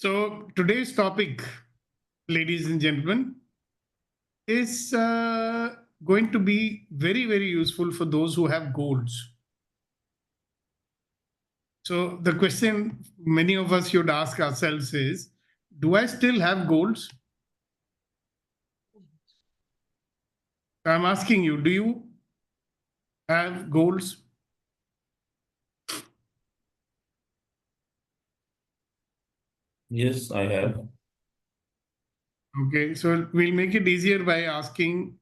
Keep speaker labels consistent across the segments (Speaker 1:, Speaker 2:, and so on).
Speaker 1: So today's topic, ladies and gentlemen, is going to be very, very useful for those who have goals. So the question many of us should ask ourselves is, do I still have goals? I'm asking you, do you have goals?
Speaker 2: Yes, I have.
Speaker 1: Okay, so we'll make it easier by asking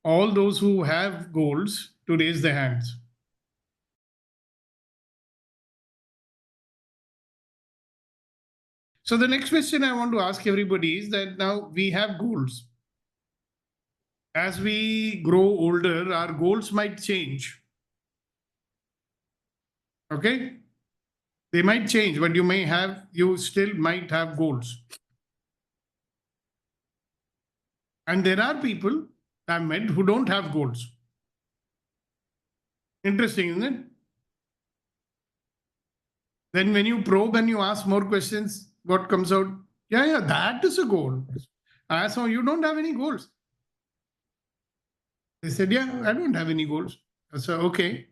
Speaker 1: all those who have goals to raise their hands. So the next question I want to ask everybody is that now we have goals. As we grow older, our goals might change. Okay? They might change, but you still might have goals. And there are people I've met who don't have goals. Interesting, isn't it? Then when you probe and you ask more questions, what comes out? Yeah, that is a goal. I asked, you don't have any goals. They said, yeah, I don't have any goals. I said, okay.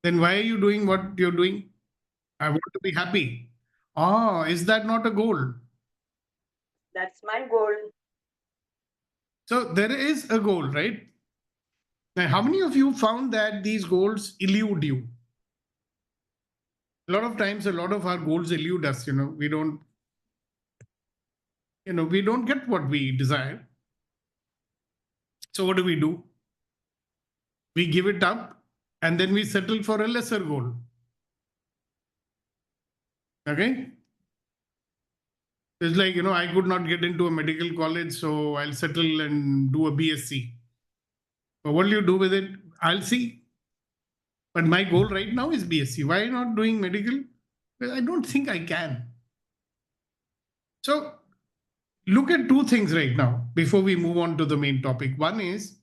Speaker 1: Then why are you doing what you're doing? I want to be happy. Oh, is that not a goal?
Speaker 3: That's my goal.
Speaker 1: So there is a goal, right? Now, how many of you found that these goals elude you? A lot of times, a lot of our goals elude us. We don't get what we desire. So what do? We give it up and then we settle for a lesser goal. Okay? It's like, I could not get into a medical college, so I'll settle and do a BSc. But what will you do with it? I'll see. But my goal right now is BSc. Why not doing medical? Well, I don't think I can. So look at two things right now before we move on to the main topic. One is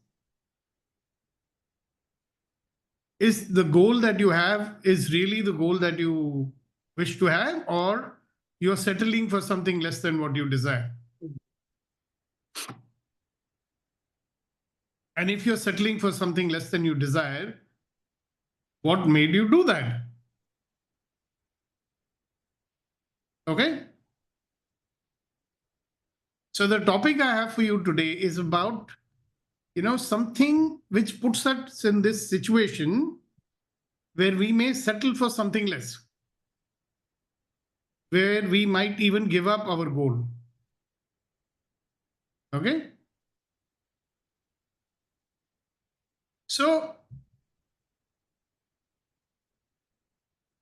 Speaker 1: the goal that you have is really the goal that you wish to have, or you're settling for something less than what you desire? And if you're settling for something less than you desire, what made you do that? Okay? So the topic I have for you today is about, something which puts us in this situation where we may settle for something less, where we might even give up our goal. Okay? So,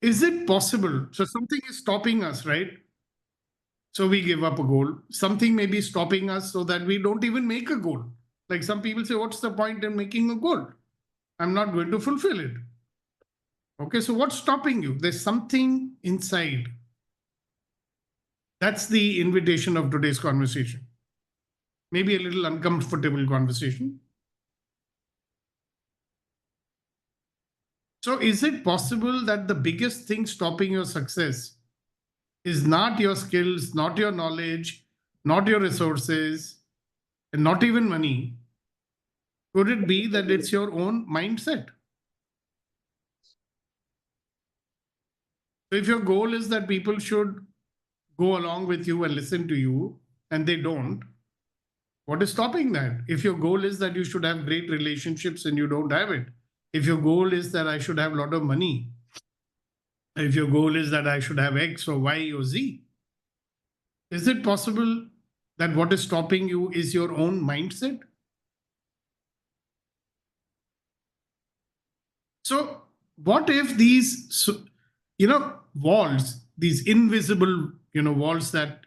Speaker 1: is it possible? So something is stopping us, right? So we give up a goal. Something may be stopping us so that we don't even make a goal. Like some people say, what's the point in making a goal? I'm not going to fulfill it. Okay, so what's stopping you? There's something inside. That's the invitation of today's conversation. Maybe a little uncomfortable conversation. So is it possible that the biggest thing stopping your success is not your skills, not your knowledge, not your resources, and not even money? Could it be that it's your own mindset? So if your goal is that people should go along with you and listen to you, and they don't, what is stopping that? If your goal is that you should have great relationships and you don't have it, if your goal is that I should have a lot of money, if your goal is that I should have X or Y or Z, is it possible that what is stopping you is your own mindset? So what if these, walls, these invisible, walls that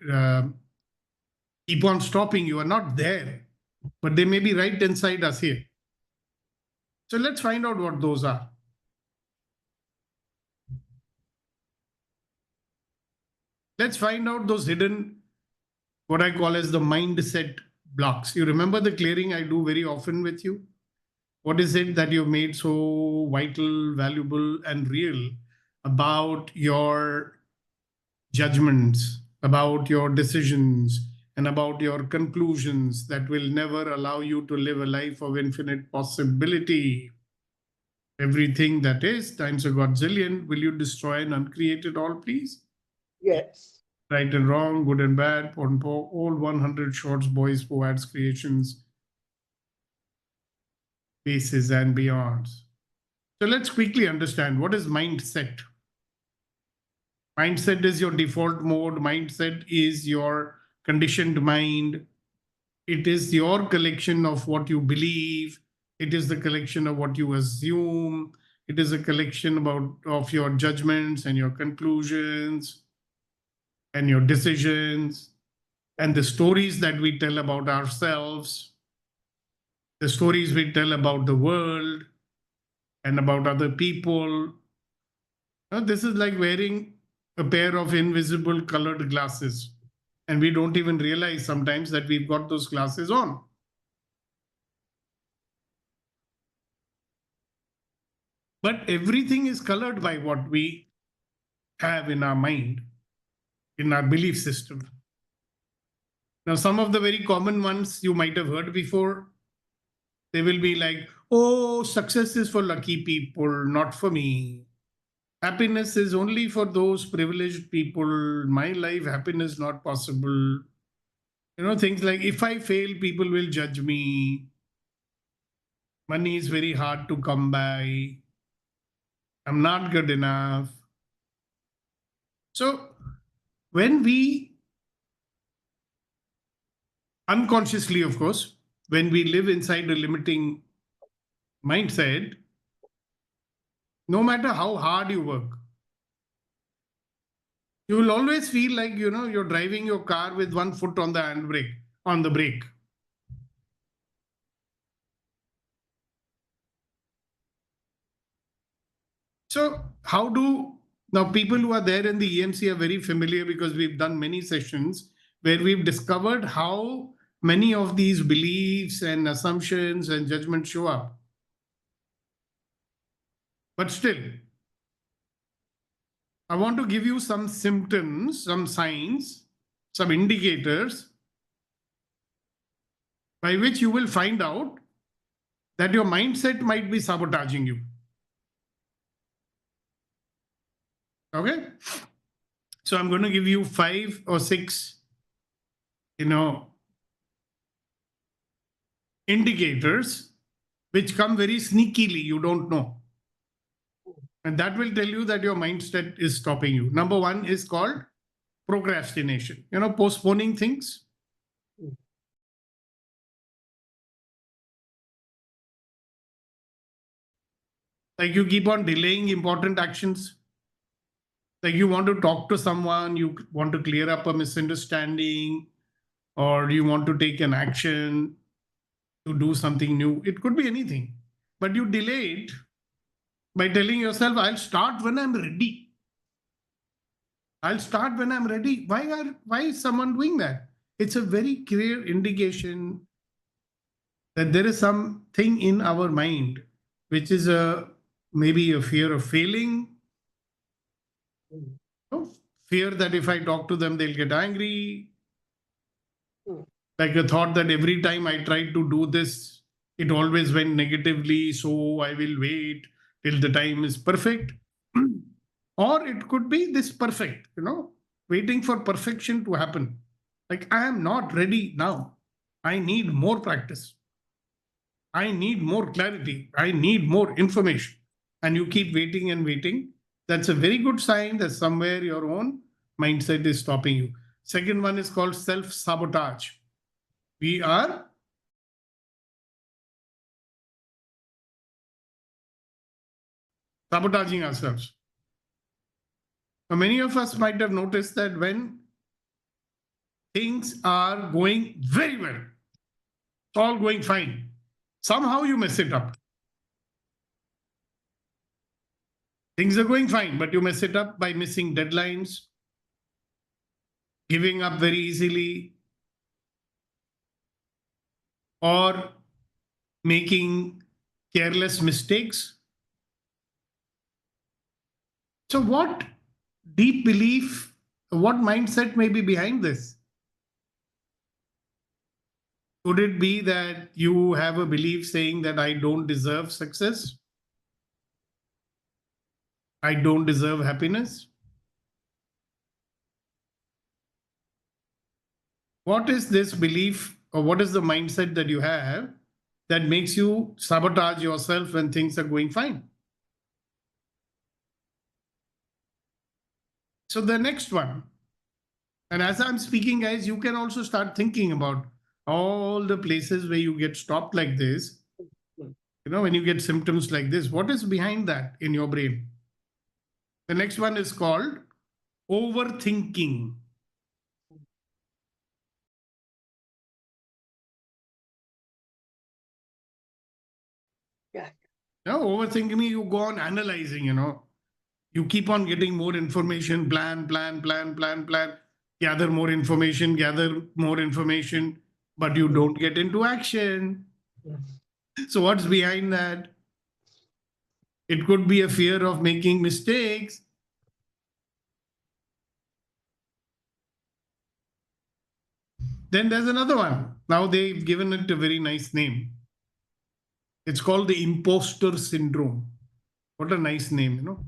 Speaker 1: keep on stopping you are not there, but they may be right inside us here. So let's find out what those are. Let's find out those hidden, what I call as the mindset blocks. You remember the clearing I do very often with you? What is it that you've made so vital, valuable, and real about your judgments, about your decisions, and about your conclusions that will never allow you to live a life of infinite possibility. Everything that is times a godzillion, will you destroy and uncreate it all, please?
Speaker 3: Yes.
Speaker 1: Right and wrong, good and bad, all 100 shorts, boys, poets, creations, bases, and beyonds. So let's quickly understand what is mindset. Mindset is your default mode. Mindset is your conditioned mind. It is your collection of what you believe. It is the collection of what you assume. It is a collection of your judgments and your conclusions and your decisions and the stories that we tell about ourselves, the stories we tell about the world and about other people. This is like wearing a pair of invisible colored glasses, and we don't even realize sometimes that we've got those glasses on. But everything is colored by what we have in our mind, in our belief system. Now, some of the very common ones you might have heard before, they will be like, oh, success is for lucky people, not for me. Happiness is only for those privileged people. My life, happiness not possible. Things like, if I fail, people will judge me. Money is very hard to come by. I'm not good enough. So, when we unconsciously, of course, when we live inside a limiting mindset, no matter how hard you work, you will always feel like you're driving your car with one foot on the handbrake, on the brake. So how do now people who are there in the EMC are very familiar, because we've done many sessions where we've discovered how many of these beliefs and assumptions and judgments show up. But still, I want to give you some symptoms, some signs, some indicators by which you will find out that your mindset might be sabotaging you. Okay? So I'm going to give you 5 or 6, indicators which come very sneakily, you don't know. And that will tell you that your mindset is stopping you. Number 1 is called procrastination, postponing things. Like you keep on delaying important actions. Like you want to talk to someone, you want to clear up a misunderstanding, or you want to take an action to do something new. It could be anything, but you delay it by telling yourself, I'll start when I'm ready. I'll start when I'm ready. Why is someone doing that? It's a very clear indication that there is something in our mind which is maybe a fear of failing, fear that if I talk to them, they'll get angry, like a thought that every time I try to do this, it always went negatively, so I will wait till the time is perfect. Or it could be this perfect, waiting for perfection to happen. Like, I am not ready now. I need more practice. I need more clarity. I need more information. And you keep waiting and waiting. That's a very good sign that somewhere your own mindset is stopping you. Second one is called self sabotage. We are sabotaging ourselves. Now, many of us might have noticed that when things are going very well, it's all going fine, somehow you mess it up. Things are going fine, but you mess it up by missing deadlines, giving up very easily, or making careless mistakes. So, what deep belief, what mindset may be behind this? Could it be that you have a belief saying that I don't deserve success? I don't deserve happiness? What is this belief or what is the mindset that you have that makes you sabotage yourself when things are going fine? So the next one, and as I'm speaking, guys, you can also start thinking about all the places where you get stopped like this. When you get symptoms like this, what is behind that in your brain? The next one is called overthinking.
Speaker 3: Yeah.
Speaker 1: Overthinking me, you go on analyzing, you keep on getting more information, plan, gather more information, but you don't get into action. So what's behind that? It could be a fear of making mistakes. Then there's another one. Now they've given it a very nice name. It's called the Imposter Syndrome. What a nice name.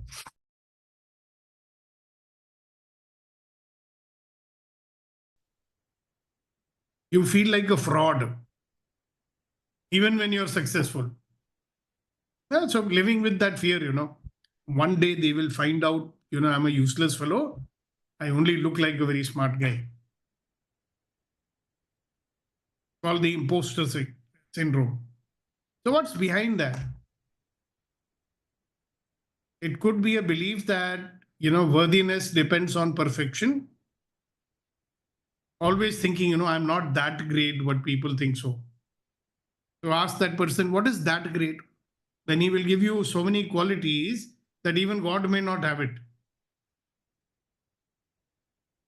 Speaker 1: You feel like a fraud, even when you're successful. Yeah, so living with that fear. One day they will find out, I'm a useless fellow. I only look like a very smart guy. Called the imposter syndrome. So what's behind that? It could be a belief that, worthiness depends on perfection. Always thinking, I'm not that great, but people think so. So ask that person, what is that great? Then he will give you so many qualities that even God may not have it.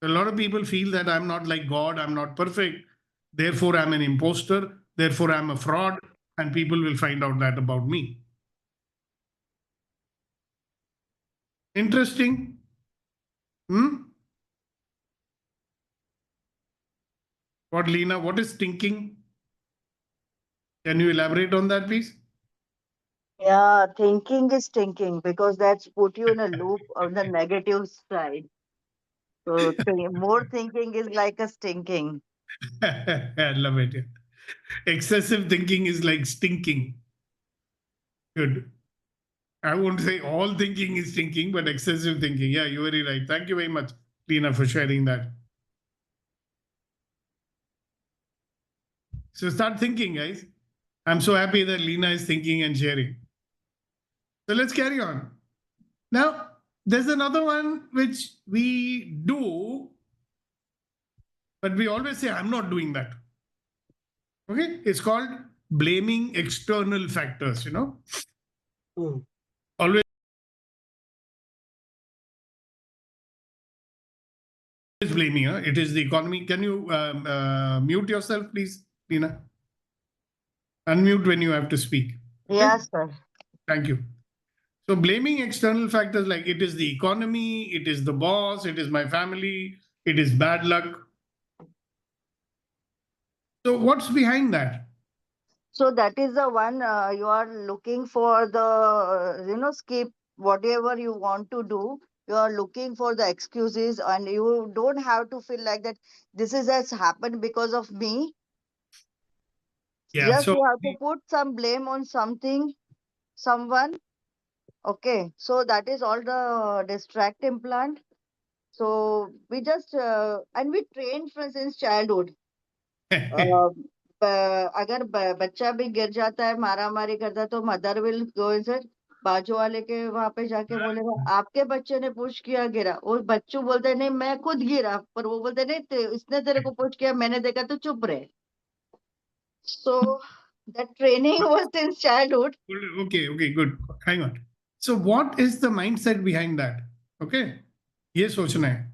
Speaker 1: A lot of people feel that I'm not like God, I'm not perfect, therefore I'm an imposter, therefore I'm a fraud, and people will find out that about me. Interesting. What, Lena, what is thinking? Can you elaborate on that, please?
Speaker 2: Yeah, thinking is thinking because that's put you in a loop on the negative side. So more thinking is like a stinking.
Speaker 1: I love it. Excessive thinking is like stinking. Good. I won't say all thinking is thinking, but excessive thinking. Yeah, you're very right. Thank you very much, Lena, for sharing that. So start thinking, guys. I'm so happy that Lena is thinking and sharing. So let's carry on. Now, there's another one which we do, but we always say, I'm not doing that. Okay? It's called blaming external factors. Always blaming. It is the economy. Can you mute yourself, please, Lena? Unmute when you have to speak. Okay?
Speaker 2: Yes, sir.
Speaker 1: Thank you. So blaming external factors like it is the economy, it is the boss, it is my family, it is bad luck. So what's behind that?
Speaker 2: So that is the one you are looking for the, skip whatever you want to do. You are looking for the excuses and you don't have to feel like that this is has happened because of me.
Speaker 1: Yeah.
Speaker 2: Just
Speaker 1: So
Speaker 2: you have to put some blame on something, someone. Okay. So that is all the distract implant. So we just and we train for since childhood. अगर बच्चा भी गिर जाता है मारा मारी करता है तो मदर विल गो सर बाजू वाले के वहां पे जाके बोलेगा आपके बच्चे ने पुश किया गिरा वो बच्चों बोलते हैं नहीं मैं खुद गिरा पर वो बोलते नहीं इसने तेरे को पुश किया मैंने देखा तो चुप रहे so that training was since childhood.
Speaker 1: okay, good. Hang on. So what is the mindset behind that? Okay. ये सोचना है.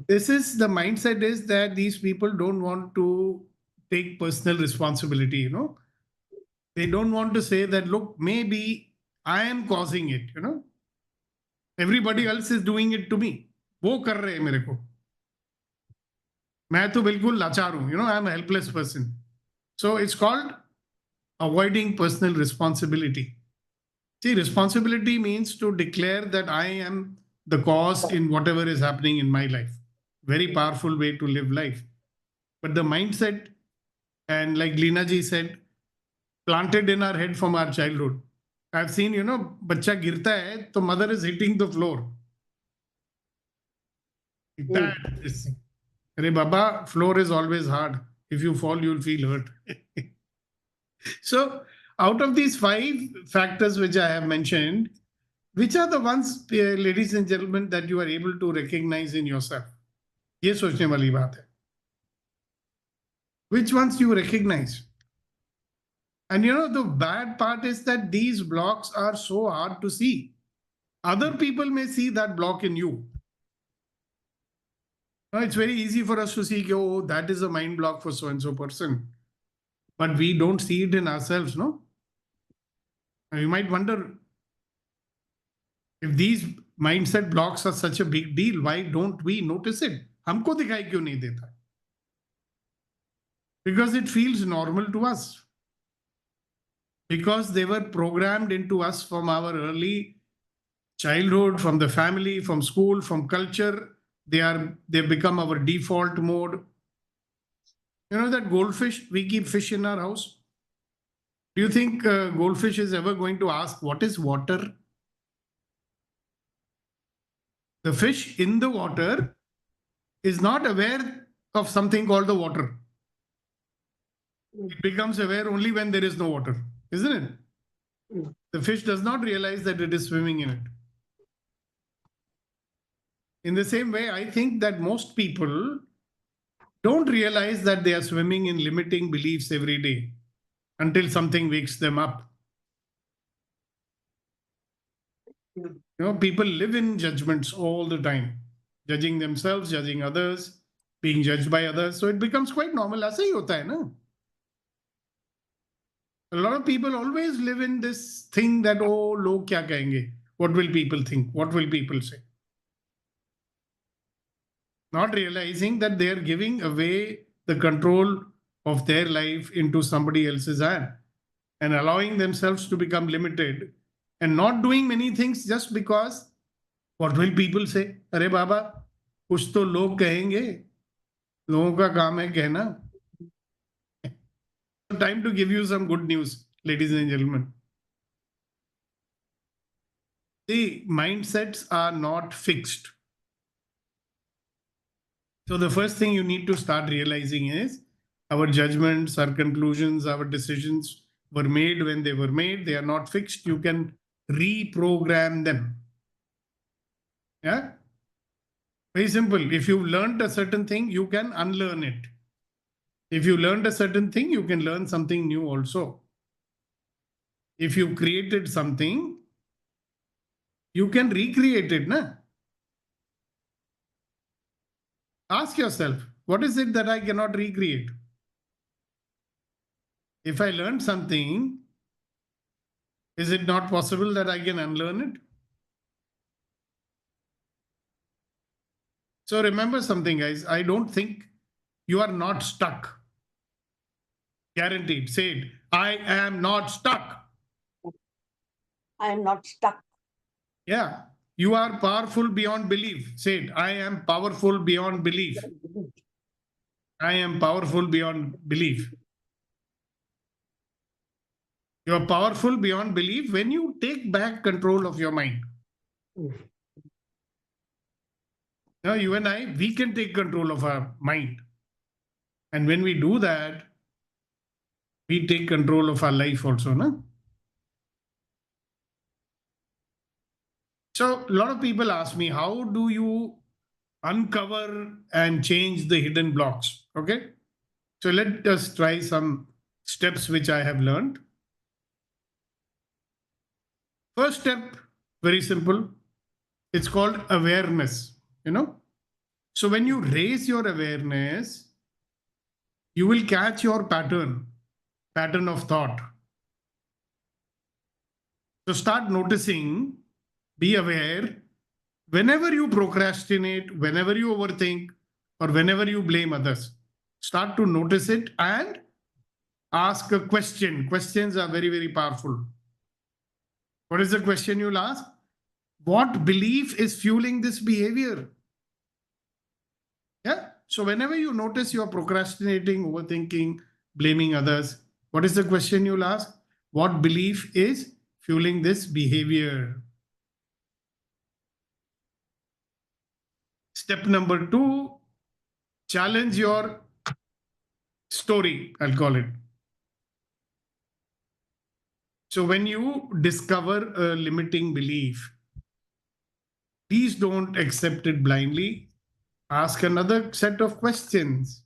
Speaker 1: This is the mindset is that these people don't want to take personal responsibility. They don't want to say that, look, maybe I am causing it. Everybody else is doing it to me. वो कर रहे हैं मेरे को, मैं तो बिल्कुल लाचार हूं, you know, I am helpless person. So it's called avoiding personal responsibility. See, responsibility means to declare that I am the cause in whatever is happening in my life. Very powerful way to live life. But the mindset, and like Leena ji said, planted in our head from our childhood. I've seen, you know, बच्चा गिरता है तो mother is hitting the floor. That is, अरे बाबा, floor is always hard. If you fall, you'll feel hurt. So, out of these 5 factors which I have mentioned, which are the ones, ladies and gentlemen, that you are able to recognize in yourself? ये सोचने वाली बात है. Which ones you recognize? And you know, the bad part is that these blocks are so hard to see. Other people may see that block in you. Now, it's very easy for us to see, oh, that is a mind block for so and so person. But we don't see it in ourselves, no? And you might wonder, if these mindset blocks are such a big deal, why don't we notice it? हमको दिखाई क्यों नहीं देता? Because it feels normal to us. Because they were programmed into us from our early childhood, from the family, from school, from culture. They've become our default mode. You know that goldfish, we keep fish in our house. Do you think goldfish is ever going to ask, what is water? The fish in the water is not aware of something called the water. It becomes aware only when there is no water, isn't it? The fish does not realize that it is swimming in it. In the same way, I think that most people don't realize that they are swimming in limiting beliefs every day until something wakes them up. You know, people live in judgments all the time, judging themselves, judging others, being judged by others. So it becomes quite normal. ऐसा ही होता है ना? A lot of people always live in this thing that, oh, log kya kahenge? What will people think? What will people say? Not realizing that they are giving away the control of their life into somebody else's hand and allowing themselves to become limited and not doing many things just because what will people say? अरे बाबा, कुछ तो लोग कहेंगे, लोगों का काम है कहना. Time to give you some good news, ladies and gentlemen. The mindsets are not fixed. So the first thing you need to start realizing is our judgments, our conclusions, our decisions were made when they were made. They are not fixed. You can reprogram them. Yeah. Very simple. If you've learned a certain thing, you can unlearn it. If you learned a certain thing, you can learn something new also. If you created something, you can recreate it. Na? Ask yourself, what is it that I cannot recreate? If I learned something, is it not possible that I can unlearn it? So remember something, guys. I don't think you are not stuck. Guaranteed. Say it. I am not stuck.
Speaker 3: I am not stuck.
Speaker 1: Yeah. You are powerful beyond belief. Say it. I am powerful beyond belief. I am powerful beyond belief. You are powerful beyond belief when you take back control of your mind. Now, you and I, we can take control of our mind. And when we do that, we take control of our life also, no? So a lot of people ask me, how do you uncover and change the hidden blocks? Okay. So let us try some steps which I have learned. First step, very simple. It's called awareness, you know. So when you raise your awareness, you will catch your pattern of thought. So start noticing, be aware whenever you procrastinate, whenever you overthink, or whenever you blame others, start to notice it and ask a question. Questions are very, very powerful. What is the question you'll ask? What belief is fueling this behavior? Yeah. So whenever you notice you're procrastinating, overthinking, blaming others, what is the question you'll ask? What belief is fueling this behavior? Step number 2, challenge your story, I'll call it. So when you discover a limiting belief, please don't accept it blindly. Ask another set of questions.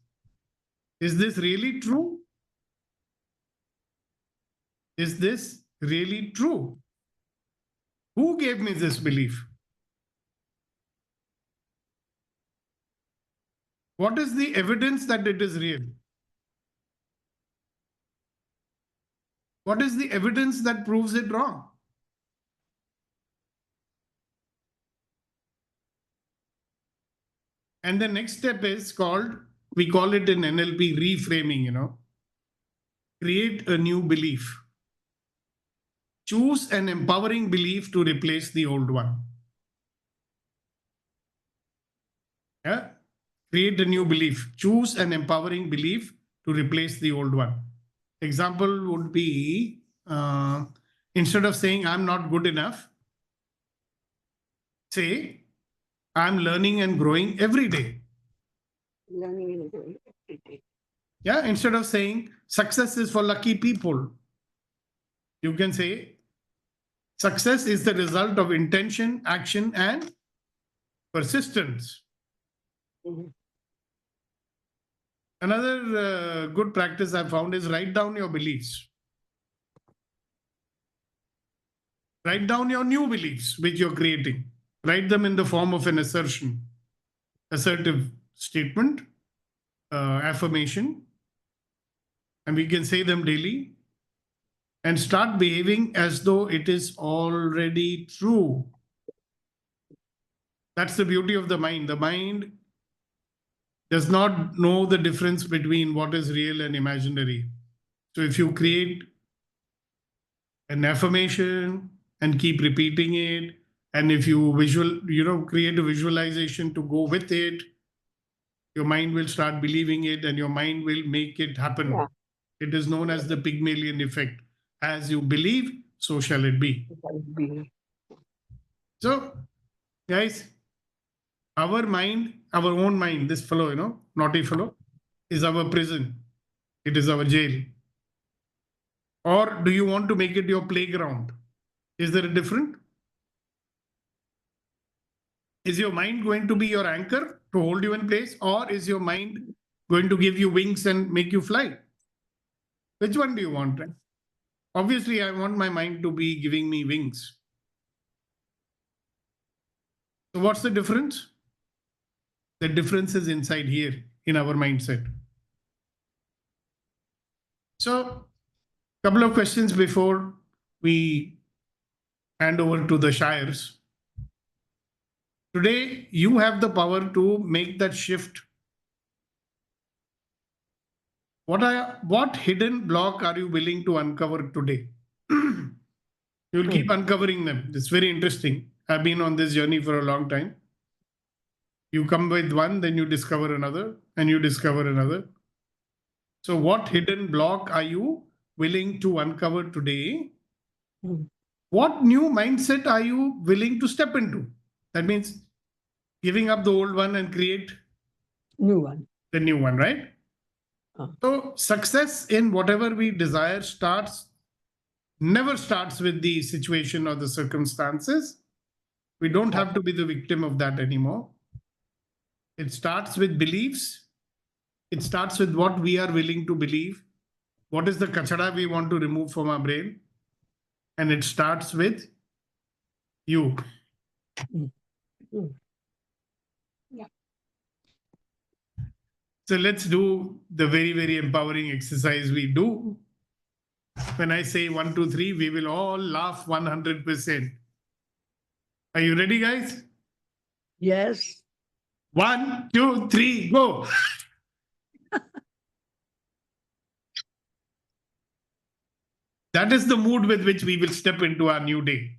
Speaker 1: Is this really true? Is this really true? Who gave me this belief? What is the evidence that it is real? What is the evidence that proves it wrong? And the next step is called, we call it in NLP reframing, create a new belief. Choose an empowering belief to replace the old one. Yeah? Create a new belief. Choose an empowering belief to replace the old one. Example would be, instead of saying I'm not good enough, say I'm learning and growing every day.
Speaker 3: Learning and growing every day.
Speaker 1: Yeah, instead of saying success is for lucky people, you can say success is the result of intention, action, and persistence.
Speaker 3: Mhm.
Speaker 1: Another good practice I found is write down your beliefs. Write down your new beliefs which you're creating. Write them in the form of an assertion, assertive statement, affirmation, and we can say them daily and start behaving as though it is already true. That's the beauty of the mind. The mind does not know the difference between what is real and imaginary. So if you create an affirmation and keep repeating it, and if you create a visualization to go with it, your mind will start believing it and your mind will make it happen.
Speaker 3: Yeah.
Speaker 1: It is known as the Pygmalion effect. As you believe, so shall it be.
Speaker 3: It can be.
Speaker 1: So, guys, our mind, our own mind, this fellow, naughty fellow, is our prison. It is our jail. Or do you want to make it your playground? Is there a difference? Is your mind going to be your anchor to hold you in place? Or is your mind going to give you wings and make you fly? Which one do you want? Obviously, I want my mind to be giving me wings. So what's the difference? The difference is inside here in our mindset. So, couple of questions before we hand over to the Shires. Today, you have the power to make that shift. What hidden block are you willing to uncover today? You'll keep uncovering them. It's very interesting. I've been on this journey for a long time. You come with one, then you discover another, and you discover another. So what hidden block are you willing to uncover today? What new mindset are you willing to step into? That means giving up the old one and create
Speaker 3: New one.
Speaker 1: the new one, right?
Speaker 3: Huh.
Speaker 1: So success in whatever we desire never starts with the situation or the circumstances. We don't have to be the victim of that anymore. It starts with beliefs. It starts with what we are willing to believe. What is the kachada we want to remove from our brain? And it starts with you.
Speaker 3: Yeah.
Speaker 1: So let's do the very, very empowering exercise we do. When I say 1, 2, 3, we will all laugh 100%. Are you ready, guys?
Speaker 3: Yes.
Speaker 1: 1, 2, 3, go. That is the mood with which we will step into our new day.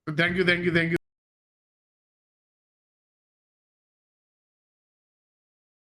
Speaker 1: So thank you, thank you, thank you.